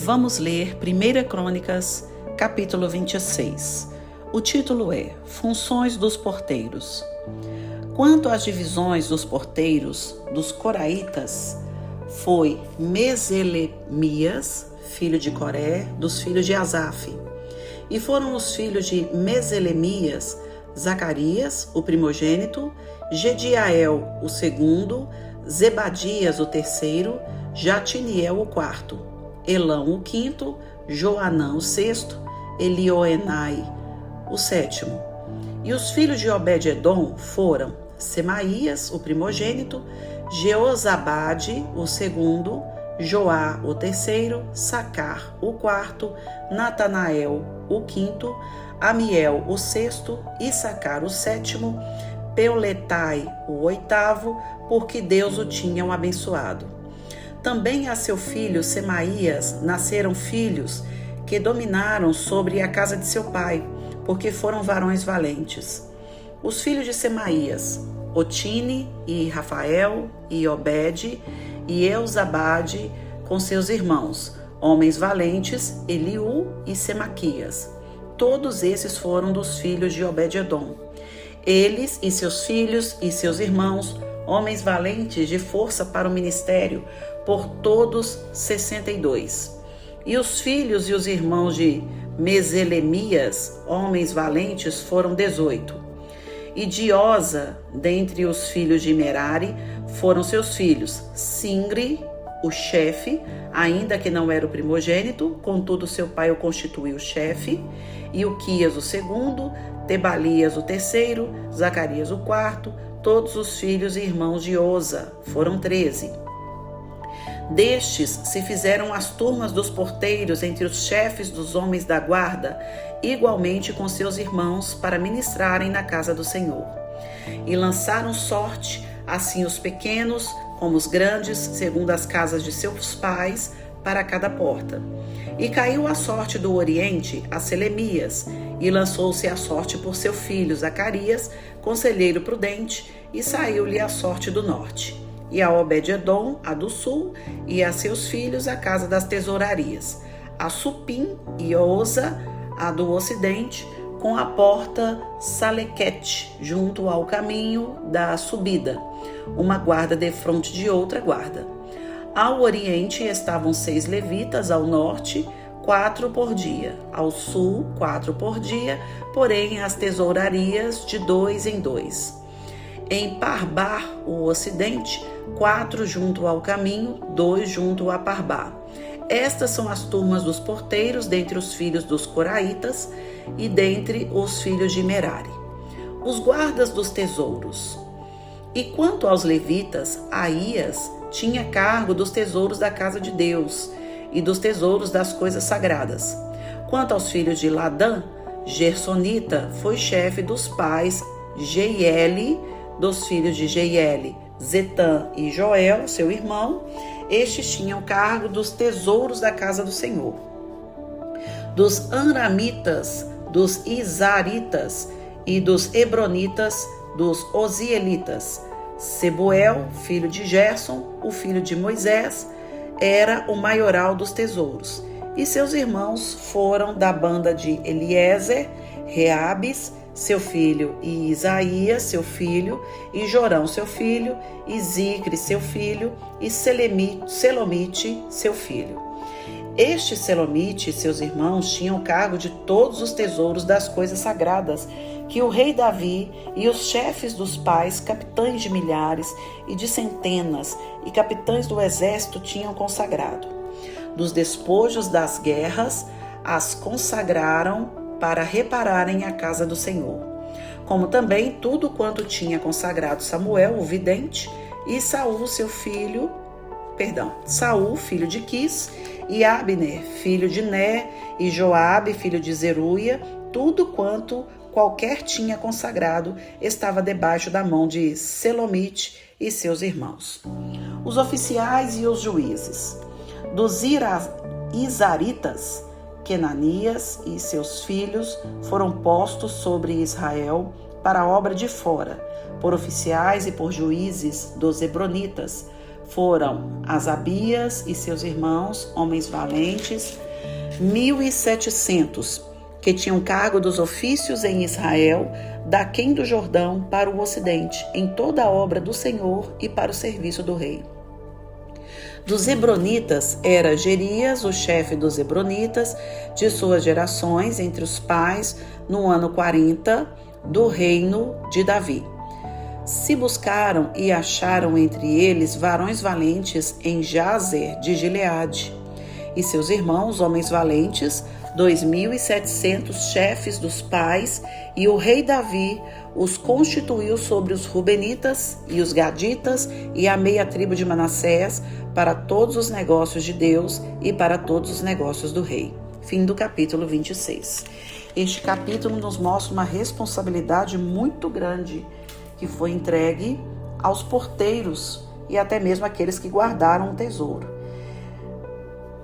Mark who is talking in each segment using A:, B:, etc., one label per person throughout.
A: Vamos ler 1 Crônicas, capítulo 26. O título é Funções dos porteiros. Quanto às divisões dos porteiros dos coraitas, foi Meselemias, filho de Coré, dos filhos de Asaf. E foram os filhos de Meselemias, Zacarias, o primogênito, Gediael, o segundo, Zebadias, o terceiro, Jatiniel, o quarto, Elão, o quinto, Joanã, o sexto, Elioenai, o sétimo. E os filhos de Obed-edom foram Semaías, o primogênito, Jeozabade, o segundo, Joá, o terceiro, Sacar, o quarto, Natanael, o quinto, Amiel, o sexto, Issacar, o sétimo, Peuletai, o oitavo, porque Deus o tinha abençoado. Também a seu filho Semaías nasceram filhos que dominaram sobre a casa de seu pai, porque foram varões valentes. Os filhos de Semaías, Otine e Rafael e Obed e Euzabade com seus irmãos, homens valentes, Eliú e Semaquias. Todos esses foram dos filhos de Obed-edom. Eles e seus filhos e seus irmãos, homens valentes de força para o ministério, por todos 62. E os filhos e os irmãos de Meselemias, homens valentes, foram 18. E de Oza, dentre os filhos de Merari, foram seus filhos, Singri, o chefe, ainda que não era o primogênito, contudo seu pai o constituiu chefe, e Uquias o segundo, Tebalias o terceiro, Zacarias o quarto, todos os filhos e irmãos de Oza, foram 13. Destes se fizeram as turmas dos porteiros entre os chefes dos homens da guarda, igualmente com seus irmãos, para ministrarem na casa do Senhor. E lançaram sorte, assim os pequenos como os grandes, segundo as casas de seus pais, para cada porta. E caiu a sorte do oriente a Selemias, e lançou-se a sorte por seu filho Zacarias, conselheiro prudente, e saiu-lhe a sorte do norte. E a Obed-edom, a do sul, e a seus filhos a casa das tesourarias. A Supim e Oza, a do ocidente, com a porta Salequete, junto ao caminho da subida, uma guarda defronte de outra guarda. Ao oriente estavam 6 levitas, ao norte 4 por dia, ao sul 4 por dia, porém as tesourarias de 2 em 2. Em Parbar, o ocidente, 4 junto ao caminho, 2 junto a Parbar. Estas são as turmas dos porteiros dentre os filhos dos coraitas e dentre os filhos de Merari. Os guardas dos tesouros. E quanto aos levitas, Aías tinha cargo dos tesouros da casa de Deus e dos tesouros das coisas sagradas. Quanto aos filhos de Ladã, Gersonita foi chefe dos pais Jeieli, dos filhos de Jeieli, Zetã e Joel, seu irmão. Estes tinham cargo dos tesouros da casa do Senhor. Dos Anramitas, dos Izaritas e dos Hebronitas, dos Ozielitas. Sebuel, filho de Gerson, o filho de Moisés, era o maioral dos tesouros. E seus irmãos foram da banda de Eliezer, Reabes, seu filho, e Isaías, seu filho, e Jorão, seu filho, e Zicre, seu filho, e Selomite, seu filho. Este Selomite e seus irmãos tinham cargo de todos os tesouros das coisas sagradas que o rei Davi e os chefes dos pais, capitães de milhares e de centenas e capitães do exército tinham consagrado. Dos despojos das guerras, as consagraram para repararem a casa do Senhor, como também tudo quanto tinha consagrado Samuel, o vidente, e Saul, filho de Quis, e Abner, filho de Ner, e Joabe, filho de Zeruia, tudo quanto qualquer tinha consagrado estava debaixo da mão de Selomite e seus irmãos. Os oficiais e os juízes. Dos Izaritas, Quenanias e seus filhos foram postos sobre Israel para a obra de fora, por oficiais e por juízes dos Hebronitas, foram Asabias e seus irmãos, homens valentes, 1.700, que tinham cargo dos ofícios em Israel, daquém do Jordão para o ocidente, em toda a obra do Senhor e para o serviço do rei. Dos Hebronitas era Jerias, o chefe dos Hebronitas, de suas gerações, entre os pais, no ano 40 do reino de Davi. Se buscaram e acharam entre eles varões valentes em Jazer de Gileade, e seus irmãos, homens valentes, 2.700 chefes dos pais, e o rei Davi os constituiu sobre os Rubenitas e os Gaditas e a meia tribo de Manassés para todos os negócios de Deus e para todos os negócios do rei. Fim do capítulo 26. Este capítulo nos mostra uma responsabilidade muito grande que foi entregue aos porteiros e até mesmo aqueles que guardaram o tesouro.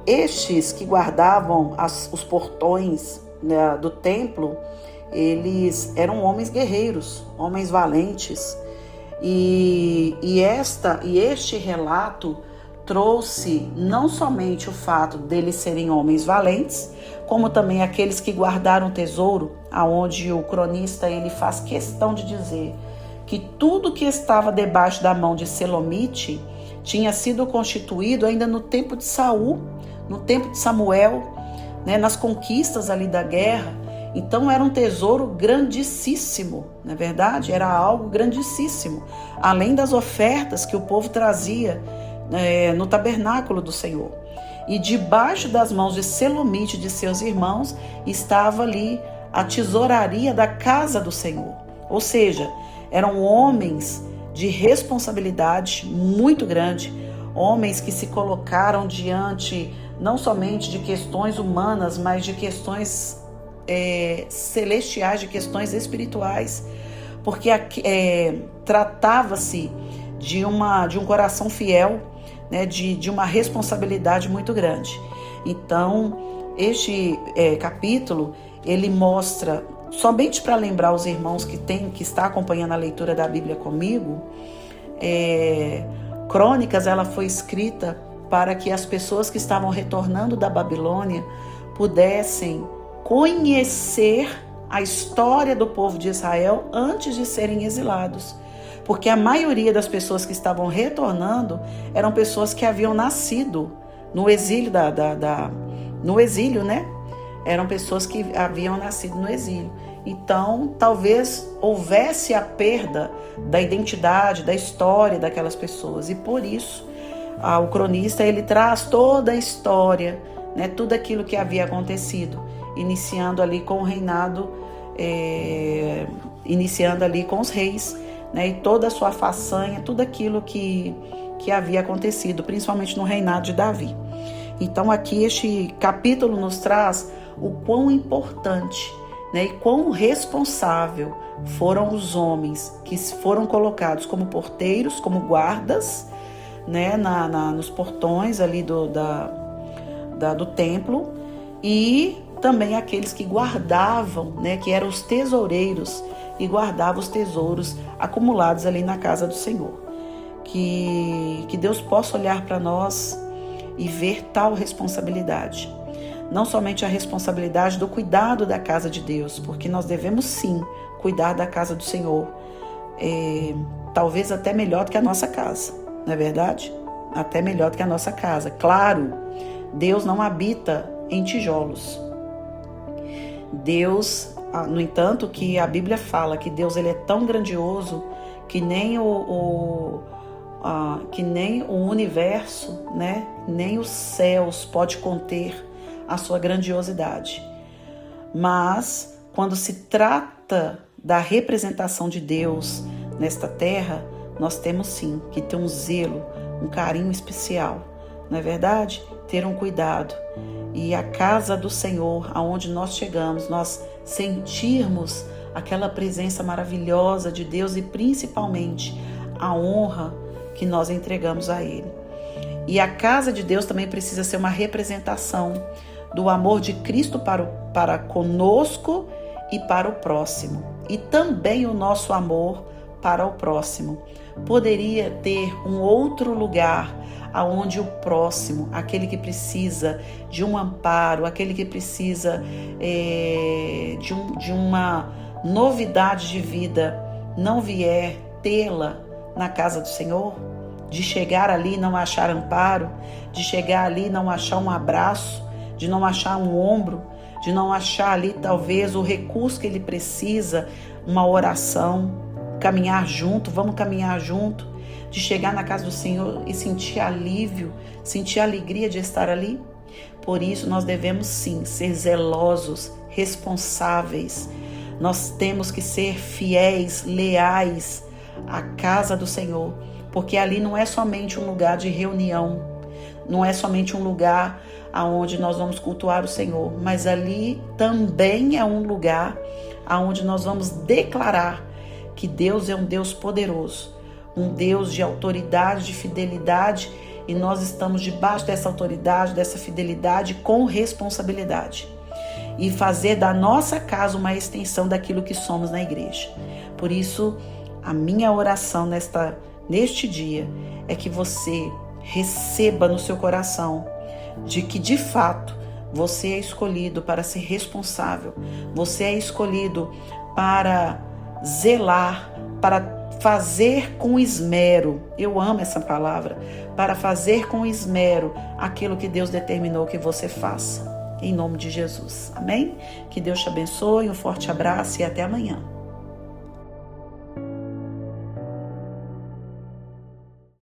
A: Estes que guardavam os portões, né, do templo, eles eram homens guerreiros, homens valentes. E este relato trouxe não somente o fato deles serem homens valentes, como também aqueles que guardaram o tesouro, aonde o cronista ele faz questão de dizer que tudo que estava debaixo da mão de Selomite tinha sido constituído ainda no tempo de Saul, no tempo de Samuel, né, nas conquistas ali da guerra. Então era um tesouro grandíssimo, não é verdade? Era algo grandíssimo, além das ofertas que o povo trazia no tabernáculo do Senhor. E debaixo das mãos de Selomite e de seus irmãos estava ali a tesouraria da casa do Senhor. Ou seja, eram homens de responsabilidade muito grande, homens que se colocaram diante não somente de questões humanas, mas de questões celestiais, de questões espirituais, porque tratava-se de um coração fiel, né, de uma responsabilidade muito grande. Então, este capítulo, ele mostra, somente para lembrar os irmãos que está acompanhando a leitura da Bíblia comigo, Crônicas, ela foi escrita para que as pessoas que estavam retornando da Babilônia pudessem conhecer a história do povo de Israel antes de serem exilados. Porque a maioria das pessoas que estavam retornando eram pessoas que haviam nascido no exílio, no exílio, né? Eram pessoas que haviam nascido no exílio. Então, talvez houvesse a perda da identidade, da história daquelas pessoas. E por isso, o cronista ele traz toda a história, né? Tudo aquilo que havia acontecido, iniciando ali com o reinado, iniciando ali com os reis, né, e toda a sua façanha, tudo aquilo que havia acontecido, principalmente no reinado de Davi. Então aqui este capítulo nos traz o quão importante, né, e quão responsável foram os homens que foram colocados como porteiros, como guardas, né, nos portões ali do templo, e também aqueles que guardavam, né, que eram os tesoureiros, e guardava os tesouros acumulados ali na casa do Senhor. Que Deus possa olhar para nós e ver tal responsabilidade. Não somente a responsabilidade do cuidado da casa de Deus, porque nós devemos sim cuidar da casa do Senhor, talvez até melhor do que a nossa casa, não é verdade? Até melhor do que a nossa casa. Claro, Deus não habita em tijolos. Deus, no entanto, que a Bíblia fala que Deus ele é tão grandioso que nem o universo, né, nem os céus pode conter a sua grandiosidade. Mas quando se trata da representação de Deus nesta terra, nós temos sim que ter um zelo, um carinho especial, não é verdade? Ter um cuidado. E a casa do Senhor, aonde nós chegamos, nós sentirmos aquela presença maravilhosa de Deus e principalmente a honra que nós entregamos a Ele. E a casa de Deus também precisa ser uma representação do amor de Cristo para conosco e para o próximo. E também o nosso amor para o próximo. poderia ter um outro lugar aonde o próximo, aquele que precisa de um amparo, aquele que precisa de uma novidade de vida, não vier tê-la na casa do Senhor, de chegar ali e não achar amparo, de chegar ali e não achar um abraço, de não achar um ombro, de não achar ali talvez o recurso que ele precisa, uma oração, caminhar junto, vamos caminhar junto, de chegar na casa do Senhor e sentir alívio, sentir a alegria de estar ali. Por isso nós devemos sim ser zelosos, responsáveis. Nós temos que ser fiéis, leais à casa do Senhor, porque ali não é somente um lugar de reunião, não é somente um lugar aonde nós vamos cultuar o Senhor, mas ali também é um lugar aonde nós vamos declarar que Deus é um Deus poderoso, um Deus de autoridade, de fidelidade, e nós estamos debaixo dessa autoridade, dessa fidelidade com responsabilidade. E fazer da nossa casa uma extensão daquilo que somos na igreja. Por isso, a minha oração neste dia é que você receba no seu coração de que, de fato, você é escolhido para ser responsável, você é escolhido para zelar, para fazer com esmero, eu amo essa palavra, para fazer com esmero aquilo que Deus determinou que você faça. Em nome de Jesus. Amém? Que Deus te abençoe, um forte abraço e até amanhã.